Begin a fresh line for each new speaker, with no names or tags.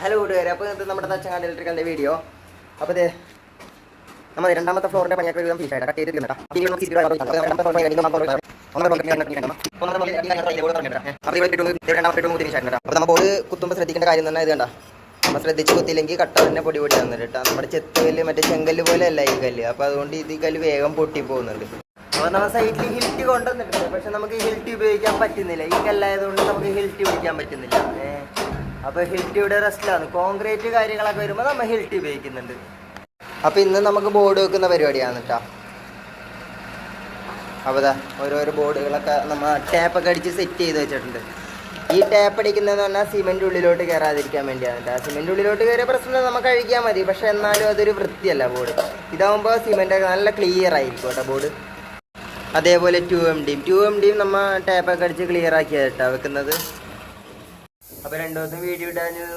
Hello കൂട്ടുകാരെ, അപ്പോൾ ഇത് നമ്മുടെ തച്ചങ്ങാട് ഇലക്ട്രിക്കലിൻ്റെ വീഡിയോ. അപ്പോൾ ഇത് നമ്മൾ രണ്ടാമത്തെ ഫ്ലോറിൻ്റെ പണിയൊക്കെ ഒരു ഫീസായിട്ട് കട്ട് ചെയ്തിട്ടുണ്ട്. അപ്പോൾ നമ്മൾ ബോർഡ് കുത്തുമ്പോൾ ശ്രദ്ധിക്കേണ്ട കാര്യം തന്നെ ഇത് കണ്ട. നമ്മൾ ശ്രദ്ധിച്ച് കുത്തിയില്ലെങ്കിൽ കട്ട തന്നെ പൊടി പൊടി തന്നിട്ട് കേട്ടോ. നമ്മുടെ ചെത്ത് കല്ല് മറ്റേ ചെങ്കല്ല് പോലെ അല്ല ഈ കല്ല്. അപ്പോൾ അതുകൊണ്ട് ഇത് ഈ കല്ല് വേഗം പൊട്ടി പോകുന്നുണ്ട്. അപ്പോൾ നമ്മൾ സൈഡിൽ ഹിൽറ്റ് കൊണ്ടുവന്നിട്ടുണ്ട്, പക്ഷെ നമുക്ക് ഹിൽറ്റ് ഉപയോഗിക്കാൻ പറ്റുന്നില്ല. ഈ കല്ലായതുകൊണ്ട് നമുക്ക് ഹിൽറ്റ് പിടിക്കാൻ പറ്റുന്നില്ല. അപ്പോൾ ഹിൽറ്റ് ഇവിടെ റെസ്റ്റിലാണ്. കോൺക്രീറ്റ് കാര്യങ്ങളൊക്കെ വരുമ്പോൾ നമ്മൾ ഹിൽറ്റ് ഉപയോഗിക്കുന്നുണ്ട്. അപ്പോൾ ഇന്ന് നമുക്ക് ബോർഡ് വെക്കുന്ന പരിപാടിയാണ് കേട്ടോ. അപ്പോൾ ഇതാ ഓരോരോ ബോർഡുകളൊക്കെ നമ്മൾ ടാപ്പൊക്കെ അടിച്ച് സെറ്റ് ചെയ്ത് വെച്ചിട്ടുണ്ട്. ഈ ടാപ്പ് അടിക്കുന്നതെന്ന് പറഞ്ഞാൽ സിമെൻറ്റ് ഉള്ളിലോട്ട് കയറാതിരിക്കാൻ വേണ്ടിയാണ് കേട്ടോ. സിമെൻറ്റ് ഉള്ളിലോട്ട് കയറിയ പ്രശ്നം നമുക്ക് അഴിക്കാൻ മതി, പക്ഷെ എന്നാലും അതൊരു വൃത്തിയല്ല ബോർഡ്. ഇതാകുമ്പോൾ സിമെൻറ്റൊക്കെ നല്ല ക്ലിയർ ആയിരിക്കും കേട്ടോ ബോർഡ്. അതേപോലെ 2MD നമ്മൾ ടാപ്പൊക്കെ അടിച്ച് ക്ലിയർ ആക്കിയാണ് കേട്ടോ വെക്കുന്നത്. അപ്പോൾ 2 ദിവസം വീഡിയോ ഇടാൻ